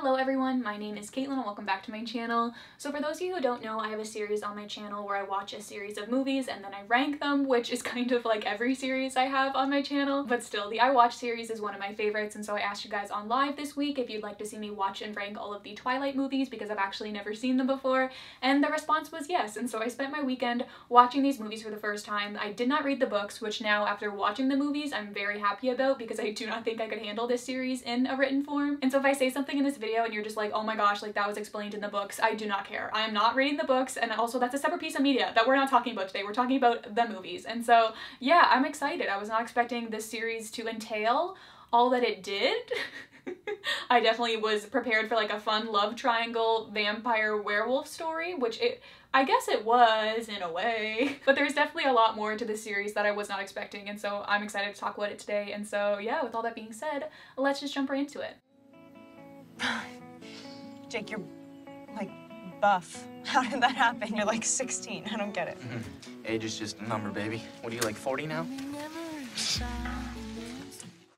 Hello everyone, my name is Caitlin and welcome back to my channel. So for those of you who don't know, I have a series on my channel where I watch a series of movies and then I rank them, which is kind of like every series I have on my channel. But still, the I Watch series is one of my favorites, and so I asked you guys on live this week if you'd like to see me watch and rank all of the Twilight movies because I've actually never seen them before, and the response was yes. And so I spent my weekend watching these movies for the first time. I did not read the books, which now after watching the movies I'm very happy about because I do not think I could handle this series in a written form. And so if I say something in this video and you're just like, oh my gosh, like that was explained in the books, I do not care. I am not reading the books, and also that's a separate piece of media that we're not talking about today. We're talking about the movies. And so yeah, I'm excited. I was not expecting this series to entail all that it did. I definitely was prepared for like a fun love triangle vampire werewolf story, which I guess it was in a way, but there's definitely a lot more to this series that I was not expecting, and so I'm excited to talk about it today. And so yeah, with all that being said, let's just jump right into it. Jake, you're like buff. How did that happen? You're like 16. I don't get it. Age is just a number, baby. What are you, like 40 now?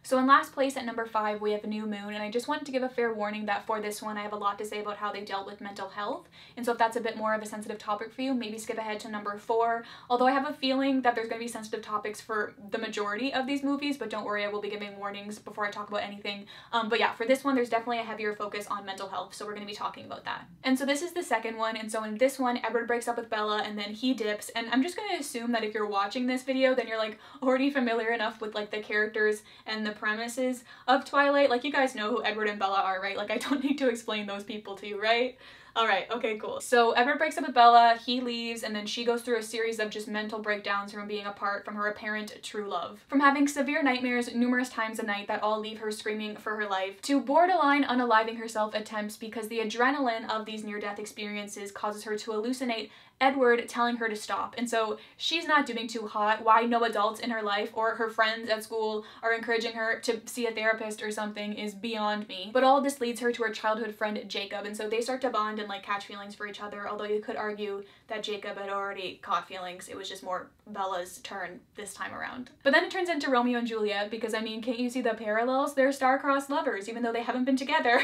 So in last place at number 5 we have New Moon, and I just wanted to give a fair warning that for this one I have a lot to say about how they dealt with mental health, and so if that's a bit more of a sensitive topic for you, maybe skip ahead to number 4, although I have a feeling that there's going to be sensitive topics for the majority of these movies, but don't worry, I will be giving warnings before I talk about anything. But yeah, for this one there's definitely a heavier focus on mental health, so we're going to be talking about that. And so this is the second one, and so in this one Edward breaks up with Bella and then he dips, and I'm just going to assume that if you're watching this video then you're like already familiar enough with like the characters and the premises of Twilight. Like, you guys know who Edward and Bella are, right? Like, I don't need to explain those people to you, right? Alright, okay, cool. So Edward breaks up with Bella, he leaves, and then she goes through a series of just mental breakdowns from being apart from her apparent true love. From having severe nightmares numerous times a night that all leave her screaming for her life, to borderline unaliving herself attempts because the adrenaline of these near-death experiences causes her to hallucinate Edward telling her to stop. And so she's not doing too hot. Why no adults in her life or her friends at school are encouraging her to see a therapist or something is beyond me. But all this leads her to her childhood friend Jacob, and so they start to bond and like catch feelings for each other, although you could argue that Jacob had already caught feelings. It was just more Bella's turn this time around. But then it turns into Romeo and Juliet because, I mean, can't you see the parallels? They're star-crossed lovers even though they haven't been together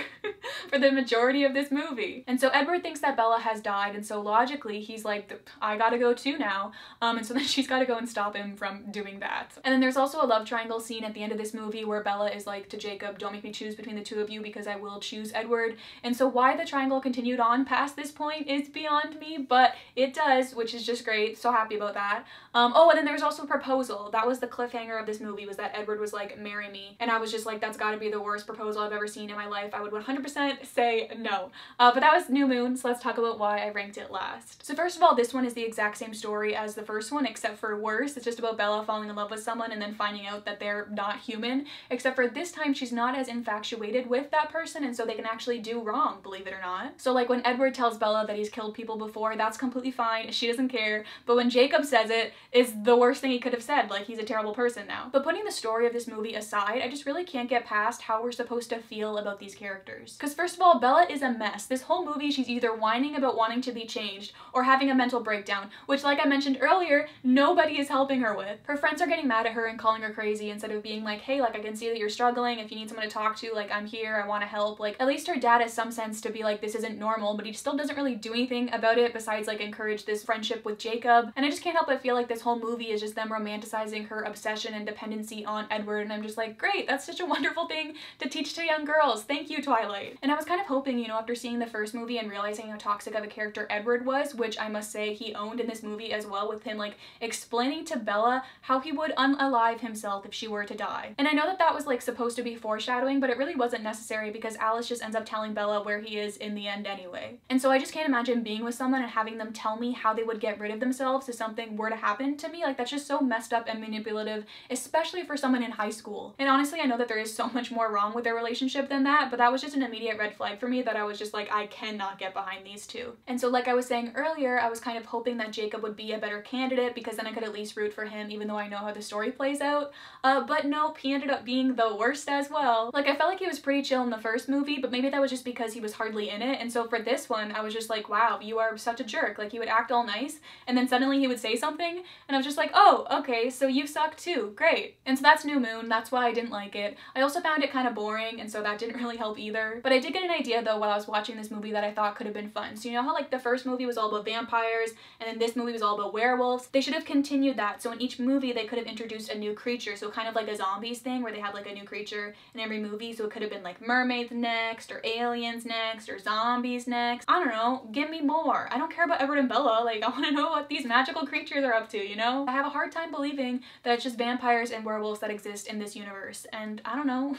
for the majority of this movie. And so Edward thinks that Bella has died, and so logically he's like, I gotta go too now. And so then she's gotta go and stop him from doing that. And then there's also a love triangle scene at the end of this movie where Bella is like to Jacob, don't make me choose between the two of you because I will choose Edward. And so why the triangle continued on past this point is beyond me, but it does, which is just great. So happy about that. Oh, and then there's also a proposal. That was the cliffhanger of this movie, was that Edward was like, marry me. And I was just like, that's gotta be the worst proposal I've ever seen in my life. I would 100% say no. But that was New Moon, so let's talk about why I ranked it last. So first of all, this one is the exact same story as the first one, except for worse. It's just about Bella falling in love with someone and then finding out that they're not human, except for this time she's not as infatuated with that person, and so they can actually do wrong, believe it or not. So like when Edward tells Bella that he's killed people before, that's completely fine. She doesn't care. But when Jacob says it, it's the worst thing he could have said. Like, he's a terrible person now. But putting the story of this movie aside, I just really can't get past how we're supposed to feel about these characters. Because first of all, Bella is a mess. This whole movie she's either whining about wanting to be changed or having a mental breakdown, which, like I mentioned earlier, nobody is helping her with. Her friends are getting mad at her and calling her crazy instead of being like, hey, like, I can see that you're struggling. If you need someone to talk to, like, I'm here, I want to help. Like, at least her dad has some sense to be like, this isn't normal, but he still doesn't really do anything about it besides like encourage this friendship with Jacob. And I just can't help but feel like this whole movie is just them romanticizing her obsession and dependency on Edward, and I'm just like, great, that's such a wonderful thing to teach to young girls. Thank you, Twilight. And I was kind of hoping, you know, after seeing the first movie and realizing how toxic of a character Edward was, which I must say he owned in this movie as well, with him like explaining to Bella how he would unalive himself if she were to die. And I know that that was like supposed to be foreshadowing, but it really wasn't necessary because Alice just ends up telling Bella where he is in the end anyway. And so I just can't imagine being with someone and having them tell me how they would get rid of themselves if something were to happen to me. Like, that's just so messed up and manipulative, especially for someone in high school. And honestly, I know that there is so much more wrong with their relationship than that, but that was just an immediate red flag for me that I was just like, I cannot get behind these two. And so like I was saying earlier, I was kind of hoping that Jacob would be a better candidate because then I could at least root for him even though I know how the story plays out. But nope, he ended up being the worst as well. Like, I felt like he was pretty chill in the first movie, but maybe that was just because he was hardly in it, and so for start this one, I was just like, wow, you are such a jerk. Like, he would act all nice, and then suddenly he would say something, and I was just like, oh, okay, so you suck too, great. And so that's New Moon, that's why I didn't like it. I also found it kind of boring, and so that didn't really help either. But I did get an idea, though, while I was watching this movie that I thought could have been fun. So you know how, like, the first movie was all about vampires, and then this movie was all about werewolves? They should have continued that, so in each movie they could have introduced a new creature, so kind of like a zombies thing, where they had, like, a new creature in every movie, so it could have been, like, mermaids next, or aliens next, or zombies next. I don't know, give me more. I don't care about Edward and Bella, like, I want to know what these magical creatures are up to, you know? I have a hard time believing that it's just vampires and werewolves that exist in this universe, and I don't know.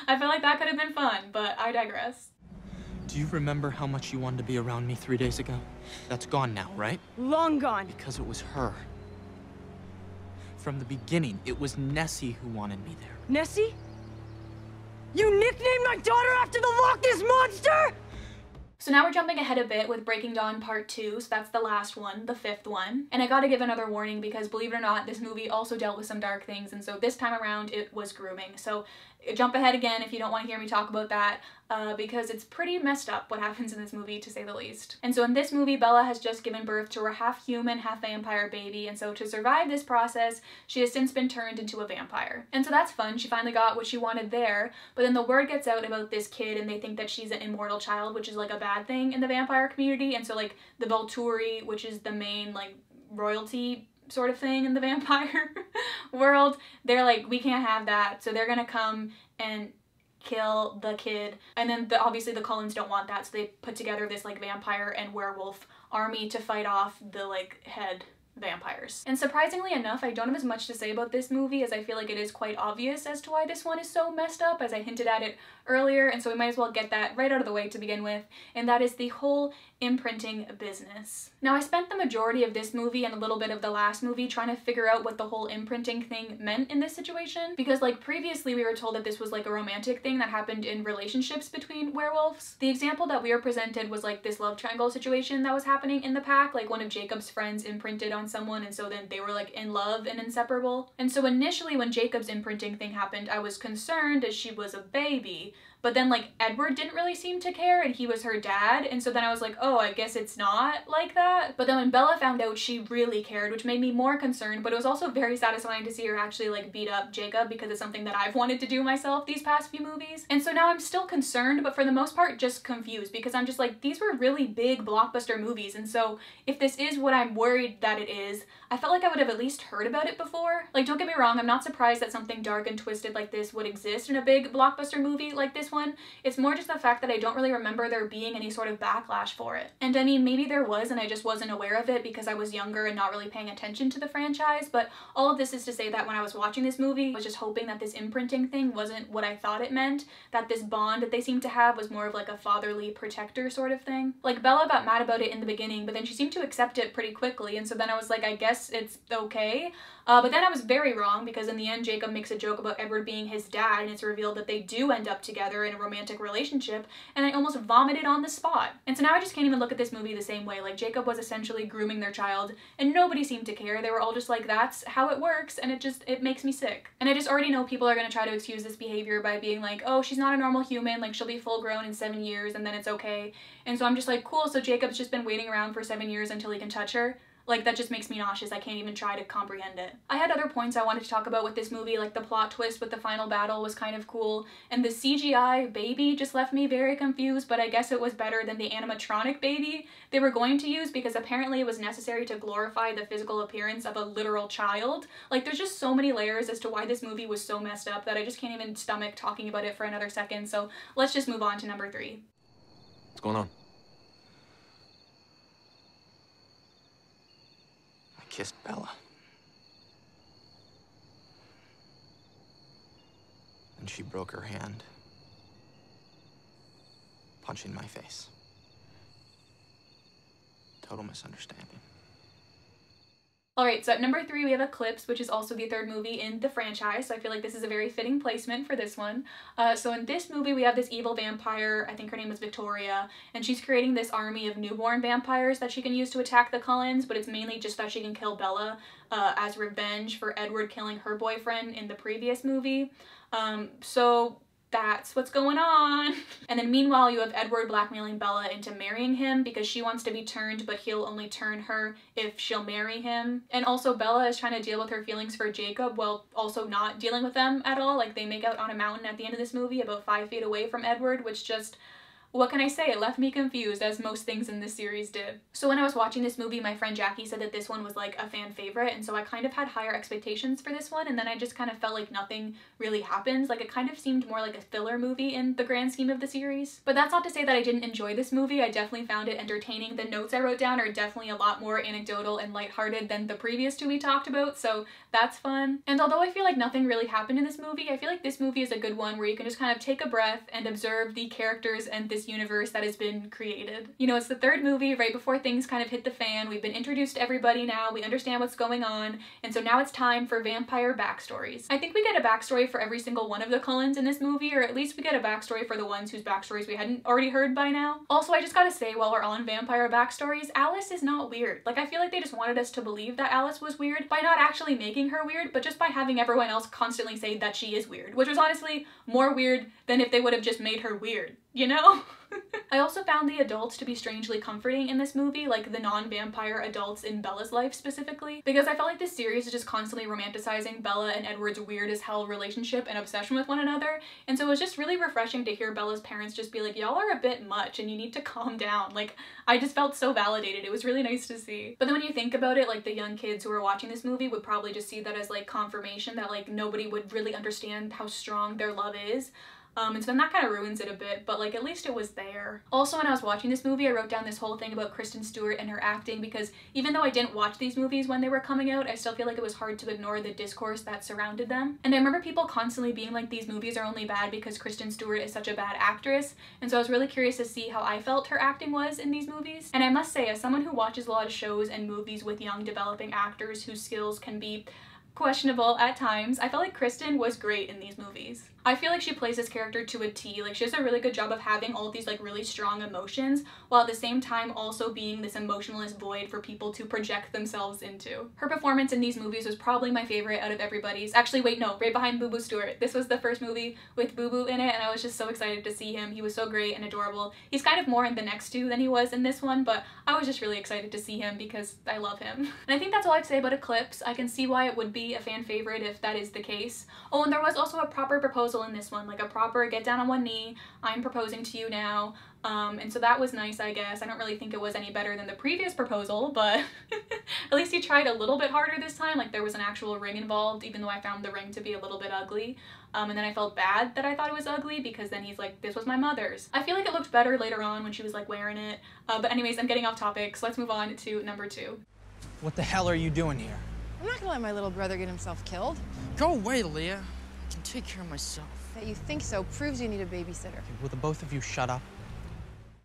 I feel like that could have been fun, but I digress. Do you remember how much you wanted to be around me 3 days ago? That's gone now, right? Long gone. Because it was her. From the beginning, it was Nessie who wanted me there. Nessie? You nicknamed my daughter after the Loch Ness Monster?! So now we're jumping ahead a bit with Breaking Dawn Part 2, so that's the last one, the 5th one. And I gotta give another warning because, believe it or not, this movie also dealt with some dark things, and so this time around it was grooming. So jump ahead again if you don't want to hear me talk about that, because it's pretty messed up what happens in this movie, to say the least. And so in this movie, Bella has just given birth to her half-human, half-vampire baby, and so to survive this process, she has since been turned into a vampire. And so that's fun, she finally got what she wanted there, but then the word gets out about this kid and they think that she's an immortal child, which is like a bad thing in the vampire community, and so like the Volturi, which is the main like royalty sort of thing in the vampire world, they're like, we can't have that, so they're gonna come and kill the kid. And then obviously the Cullens don't want that, so they put together this like vampire and werewolf army to fight off the like head vampires. And surprisingly enough, I don't have as much to say about this movie, as I feel like it is quite obvious as to why this one is so messed up, as I hinted at it earlier, and so we might as well get that right out of the way to begin with, and that is the whole imprinting business. Now, I spent the majority of this movie and a little bit of the last movie trying to figure out what the whole imprinting thing meant in this situation, because like previously we were told that this was like a romantic thing that happened in relationships between werewolves. The example that we were presented was like this love triangle situation that was happening in the pack, like one of Jacob's friends imprinted on someone, and so then they were like in love and inseparable. And so initially when Jacob's imprinting thing happened, I was concerned as she was a baby, but then like Edward didn't really seem to care and he was her dad, and so then I was like, oh, I guess it's not like that. But then when Bella found out, she really cared, which made me more concerned, but it was also very satisfying to see her actually like beat up Jacob, because it's something that I've wanted to do myself these past few movies. And so now I'm still concerned, but for the most part just confused, because I'm just like, these were really big blockbuster movies, and so if this is what I'm worried that it is, I felt like I would have at least heard about it before. Like, don't get me wrong, I'm not surprised that something dark and twisted like this would exist in a big blockbuster movie like this one. It's more just the fact that I don't really remember there being any sort of backlash for it. And I mean, maybe there was and I just wasn't aware of it because I was younger and not really paying attention to the franchise, but all of this is to say that when I was watching this movie, I was just hoping that this imprinting thing wasn't what I thought it meant, that this bond that they seemed to have was more of like a fatherly protector sort of thing. Like, Bella got mad about it in the beginning, but then she seemed to accept it pretty quickly, and so then I was like, I guess it's okay. But then I was very wrong, because in the end Jacob makes a joke about Edward being his dad, and it's revealed that they do end up together in a romantic relationship, and I almost vomited on the spot. And so now I just can't even look at this movie the same way. Like, Jacob was essentially grooming their child, and nobody seemed to care. They were all just like, that's how it works, and it makes me sick. And I just already know people are gonna try to excuse this behavior by being like, oh, she's not a normal human, like she'll be full grown in 7 years and then it's okay. And so I'm just like, cool, so Jacob's just been waiting around for 7 years until he can touch her? Like, that just makes me nauseous. I can't even try to comprehend it. I had other points I wanted to talk about with this movie, like the plot twist with the final battle was kind of cool, and the CGI baby just left me very confused, but I guess it was better than the animatronic baby they were going to use, because apparently it was necessary to glorify the physical appearance of a literal child. Like, there's just so many layers as to why this movie was so messed up that I just can't even stomach talking about it for another second, so let's just move on to number 3. What's going on? Kissed Bella. And she broke her hand, punching my face. Total misunderstanding. Alright, so at number 3 we have Eclipse, which is also the 3rd movie in the franchise, so I feel like this is a very fitting placement for this one. So in this movie we have this evil vampire, I think her name was Victoria, and she's creating this army of newborn vampires that she can use to attack the Cullens, but it's mainly just that she can kill Bella as revenge for Edward killing her boyfriend in the previous movie. So that's what's going on. And then meanwhile, you have Edward blackmailing Bella into marrying him because she wants to be turned, but he'll only turn her if she'll marry him. And also Bella is trying to deal with her feelings for Jacob while also not dealing with them at all. Like, they make out on a mountain at the end of this movie about 5 feet away from Edward, which just, what can I say? It left me confused, as most things in this series did. So when I was watching this movie, my friend Jackie said that this one was like a fan favorite, and so I kind of had higher expectations for this one, and then I just kind of felt like nothing really happens. Like, it kind of seemed more like a filler movie in the grand scheme of the series. But that's not to say that I didn't enjoy this movie. I definitely found it entertaining. The notes I wrote down are definitely a lot more anecdotal and lighthearted than the previous two we talked about, so that's fun. And although I feel like nothing really happened in this movie, I feel like this movie is a good one where you can just kind of take a breath and observe the characters and this universe that has been created. You know, it's the third movie right before things kind of hit the fan. We've been introduced to everybody now, we understand what's going on, and so now it's time for vampire backstories. I think we get a backstory for every single one of the Cullens in this movie, or at least we get a backstory for the ones whose backstories we hadn't already heard by now. Also, I just gotta say, while we're on vampire backstories, Alice is not weird. Like, I feel like they just wanted us to believe that Alice was weird by not actually making her weird, but just by having everyone else constantly say that she is weird, which was honestly more weird than if they would have just made her weird, you know? I also found the adults to be strangely comforting in this movie, like the non-vampire adults in Bella's life specifically, because I felt like this series is just constantly romanticizing Bella and Edward's weird as hell relationship and obsession with one another, and so it was just really refreshing to hear Bella's parents just be like, y'all are a bit much and you need to calm down. Like, I just felt so validated. It was really nice to see. But then when you think about it, like, the young kids who are watching this movie would probably just see that as like confirmation that like nobody would really understand how strong their love is. And so then that kind of ruins it a bit, but like, at least it was there. Also, when I was watching this movie, I wrote down this whole thing about Kristen Stewart and her acting, because even though I didn't watch these movies when they were coming out, I still feel like it was hard to ignore the discourse that surrounded them. And I remember people constantly being like, these movies are only bad because Kristen Stewart is such a bad actress, and so I was really curious to see how I felt her acting was in these movies. And I must say, as someone who watches a lot of shows and movies with young developing actors whose skills can be questionable at times, I felt like Kristen was great in these movies. I feel like she plays this character to a T. Like, she does a really good job of having all of these like really strong emotions while at the same time also being this emotionless void for people to project themselves into. Her performance in these movies was probably my favorite out of everybody's. Actually, wait, no, right behind Boo Boo Stewart. This was the first movie with Boo Boo in it, and I was just so excited to see him. He was so great and adorable. He's kind of more in the next two than he was in this one, but I was just really excited to see him because I love him. And I think that's all I'd say about Eclipse. I can see why it would be a fan favorite if that is the case. Oh, and there was also a proper proposal in this one, like a proper get down on one knee, I'm proposing to you now. And so that was nice, I guess. I don't really think it was any better than the previous proposal, but at least he tried a little bit harder this time. Like, there was an actual ring involved, even though I found the ring to be a little bit ugly. And then I felt bad that I thought it was ugly because then he's like, this was my mother's. I feel like it looked better later on when she was like wearing it. But anyways, I'm getting off topic, so let's move on to number 2. What the hell are you doing here? I'm not gonna let my little brother get himself killed. Go away, Leah. I can take care of myself. That you think so proves you need a babysitter. Okay, will the both of you shut up?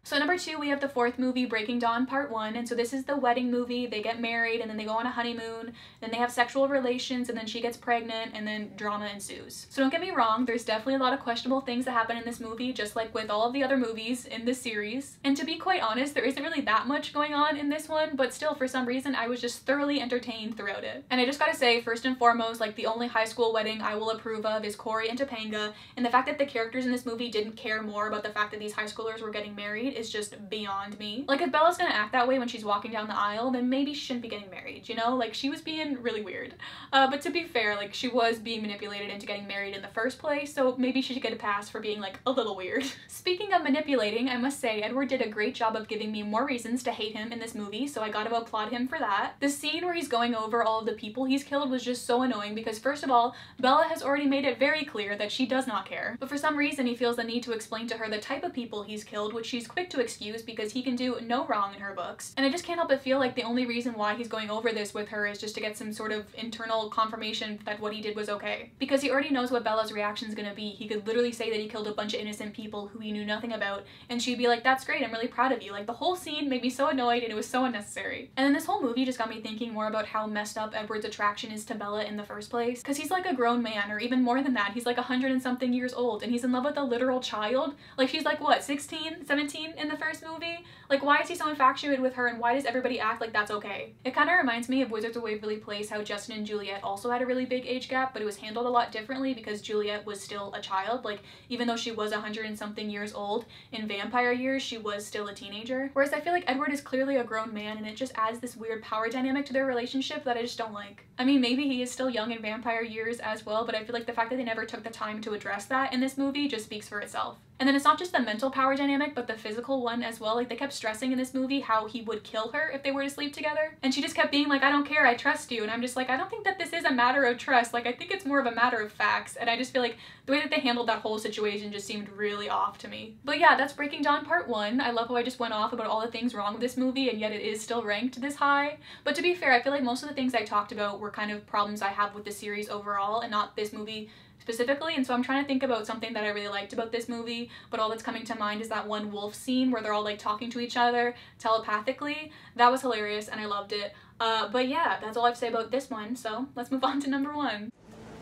So number 2, we have the 4th movie, Breaking Dawn Part 1, and so this is the wedding movie. They get married, and then they go on a honeymoon, then they have sexual relations, and then she gets pregnant, and then drama ensues. So don't get me wrong, there's definitely a lot of questionable things that happen in this movie, just like with all of the other movies in this series. And to be quite honest, there isn't really that much going on in this one, but still, for some reason, I was just thoroughly entertained throughout it. And I just gotta say, first and foremost, like, the only high school wedding I will approve of is Corey and Topanga, and the fact that the characters in this movie didn't care more about the fact that these high schoolers were getting married is just beyond me. Like, if Bella's gonna act that way when she's walking down the aisle, then maybe she shouldn't be getting married, you know? Like, she was being really weird. But to be fair, like, she was being manipulated into getting married in the first place, so maybe she should get a pass for being, like, a little weird. Speaking of manipulating, I must say, Edward did a great job of giving me more reasons to hate him in this movie, so I gotta applaud him for that. The scene where he's going over all of the people he's killed was just so annoying because, first of all, Bella has already made it very clear that she does not care. But for some reason, he feels the need to explain to her the type of people he's killed, which she's quick to excuse because he can do no wrong in her books. And I just can't help but feel like the only reason why he's going over this with her is just to get some sort of internal confirmation that what he did was okay. Because he already knows what Bella's reaction is gonna be. He could literally say that he killed a bunch of innocent people who he knew nothing about, and she'd be like, that's great, I'm really proud of you. Like, the whole scene made me so annoyed and it was so unnecessary. And then this whole movie just got me thinking more about how messed up Edward's attraction is to Bella in the first place. Because he's like a grown man, or even more than that, he's like 100 and something years old, and he's in love with a literal child. Like, she's like, what, 16, 17? didn't in the first movie. Like, why is he so infatuated with her and why does everybody act like that's okay? It kind of reminds me of Wizards of Waverly Place, how Justin and Juliet also had a really big age gap, but it was handled a lot differently because Juliet was still a child. Like, even though she was 100 and something years old, in vampire years, she was still a teenager. Whereas I feel like Edward is clearly a grown man and it just adds this weird power dynamic to their relationship that I just don't like. I mean, maybe he is still young in vampire years as well, but I feel like the fact that they never took the time to address that in this movie just speaks for itself. And then it's not just the mental power dynamic, but the physical one as well. Like, they kept stressing in this movie how he would kill her if they were to sleep together. And she just kept being like, I don't care, I trust you. And I'm just like, I don't think that this is a matter of trust. Like, I think it's more of a matter of facts. And I just feel like the way that they handled that whole situation just seemed really off to me. But yeah, that's Breaking Dawn Part 1. I love how I just went off about all the things wrong with this movie, and yet it is still ranked this high. But to be fair, I feel like most of the things I talked about were kind of problems I have with the series overall, and not this movie specifically. And so I'm trying to think about something that I really liked about this movie, but all that's coming to mind is that one wolf scene where they're all like talking to each other telepathically. That was hilarious and I loved it. But yeah, that's all I have to say about this one, so let's move on to number 1.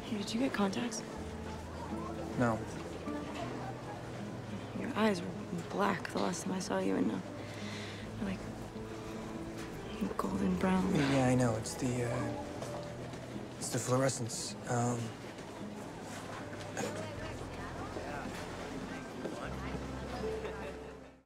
Hey, did you get contacts? No. Your eyes were black the last time I saw you, and like golden brown. Yeah, I know. It's the fluorescence.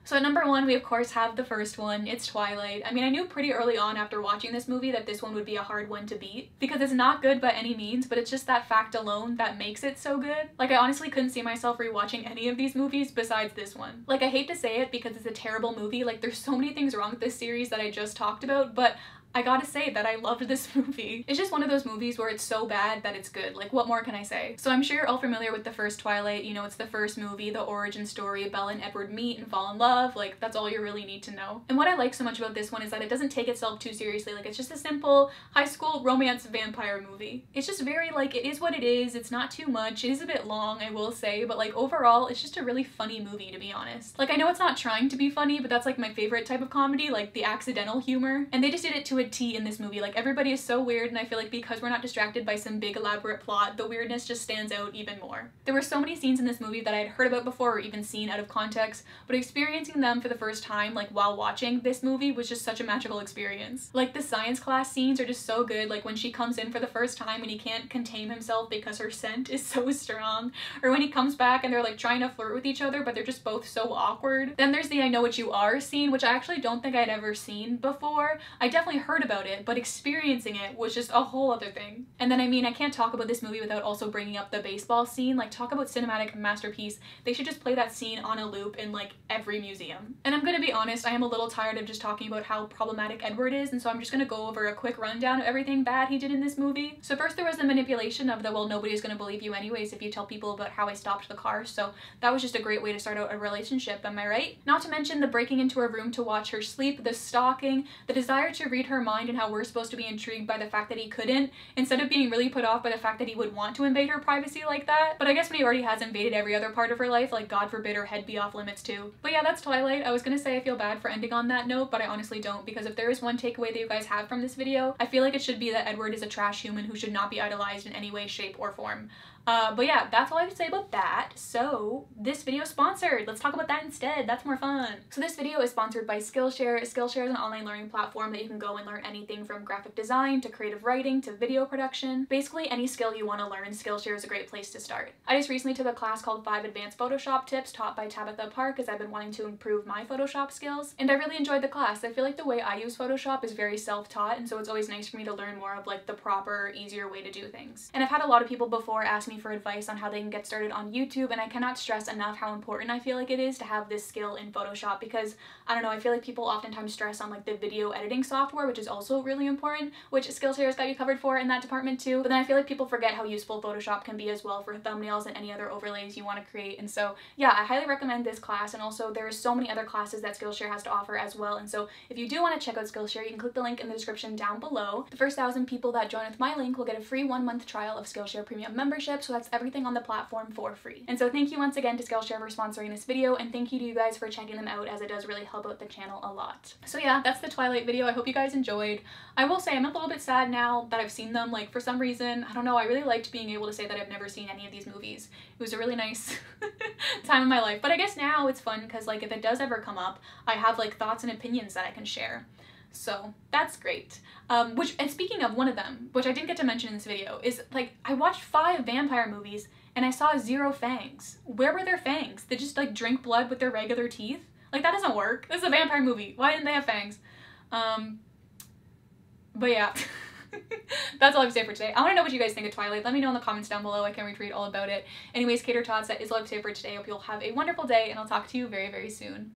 So at number 1, we of course have the first one. It's Twilight. I mean, I knew pretty early on after watching this movie that this one would be a hard one to beat because it's not good by any means, but it's just that fact alone that makes it so good. Like, I honestly couldn't see myself rewatching any of these movies besides this one. Like, I hate to say it because it's a terrible movie. Like, there's so many things wrong with this series that I just talked about, but I gotta say that I loved this movie. It's just one of those movies where it's so bad that it's good. Like, what more can I say? So I'm sure you're all familiar with the first Twilight. You know, it's the first movie, the origin story, Belle and Edward meet and fall in love. Like, that's all you really need to know. And what I like so much about this one is that it doesn't take itself too seriously. Like, it's just a simple high school romance vampire movie. It's just very, like, it is what it is. It's not too much. It is a bit long, I will say, but like overall, it's just a really funny movie, to be honest. Like, I know it's not trying to be funny, but that's like my favorite type of comedy, like the accidental humor. And they just did it to a T in this movie. Like, everybody is so weird, and I feel like because we're not distracted by some big elaborate plot, the weirdness just stands out even more. There were so many scenes in this movie that I had heard about before or even seen out of context, but experiencing them for the first time, like while watching this movie, was just such a magical experience. Like, the science class scenes are just so good, like when she comes in for the first time and he can't contain himself because her scent is so strong, or when he comes back and they're like trying to flirt with each other but they're just both so awkward. Then there's the I Know What You Are scene, which I actually don't think I'd ever seen before. I definitely heard about it, but experiencing it was just a whole other thing. And then, I mean, I can't talk about this movie without also bringing up the baseball scene. Like, talk about cinematic masterpiece. They should just play that scene on a loop in like every museum. And I'm gonna be honest, I am a little tired of just talking about how problematic Edward is, and so I'm just gonna go over a quick rundown of everything bad he did in this movie. So first there was the manipulation of the, well, nobody's gonna believe you anyways if you tell people about how I stopped the car, so that was just a great way to start out a relationship, am I right? Not to mention the breaking into her room to watch her sleep, the stalking, the desire to read her mind, and how we're supposed to be intrigued by the fact that he couldn't, instead of being really put off by the fact that he would want to invade her privacy like that. But I guess when he already has invaded every other part of her life, like God forbid her head be off limits too. But yeah, that's Twilight. I was gonna say I feel bad for ending on that note, but I honestly don't, because if there is one takeaway that you guys have from this video, I feel like it should be that Edward is a trash human who should not be idolized in any way, shape, or form. But yeah, that's all I have to say about that. So this video is sponsored. Let's talk about that instead. That's more fun. So this video is sponsored by Skillshare. Skillshare is an online learning platform that you can go and learn anything from graphic design to creative writing to video production. Basically any skill you want to learn, Skillshare is a great place to start. I just recently took a class called 5 Advanced Photoshop Tips taught by Tabitha Park, as I've been wanting to improve my Photoshop skills, and I really enjoyed the class. I feel like the way I use Photoshop is very self-taught, and so it's always nice for me to learn more of like the proper, easier way to do things. And I've had a lot of people before ask me for advice on how they can get started on YouTube, and I cannot stress enough how important I feel like it is to have this skill in Photoshop, because I don't know, I feel like people oftentimes stress on like the video editing software, which is also really important, which Skillshare has got you covered for in that department too. But then I feel like people forget how useful Photoshop can be as well for thumbnails and any other overlays you want to create. And so yeah, I highly recommend this class, and also there are so many other classes that Skillshare has to offer as well. And so if you do want to check out Skillshare, you can click the link in the description down below. The first 1,000 people that join with my link will get a free 1-month trial of Skillshare Premium membership, so that's everything on the platform for free. And so thank you once again to Skillshare for sponsoring this video, and thank you to you guys for checking them out, as it does really help out the channel a lot. So yeah, that's the Twilight video. I hope you guys enjoyed. enjoyed. I will say I'm a little bit sad now that I've seen them. Like, for some reason, I don't know, I really liked being able to say that I've never seen any of these movies. It was a really nice time in my life. But I guess now it's fun because, like, if it does ever come up, I have, like, thoughts and opinions that I can share. So that's great. And speaking of one of them, which I didn't get to mention in this video, is, like, I watched 5 vampire movies and I saw 0 fangs. Where were their fangs? They just, like, drink blood with their regular teeth? Like, that doesn't work. This is a vampire movie. Why didn't they have fangs? But yeah, that's all I have to say for today. I want to know what you guys think of Twilight. Let me know in the comments down below. I can retweet all about it. Anyways, Cater Tots, that is all I have to say for today. I hope you'll have a wonderful day, and I'll talk to you very, very soon.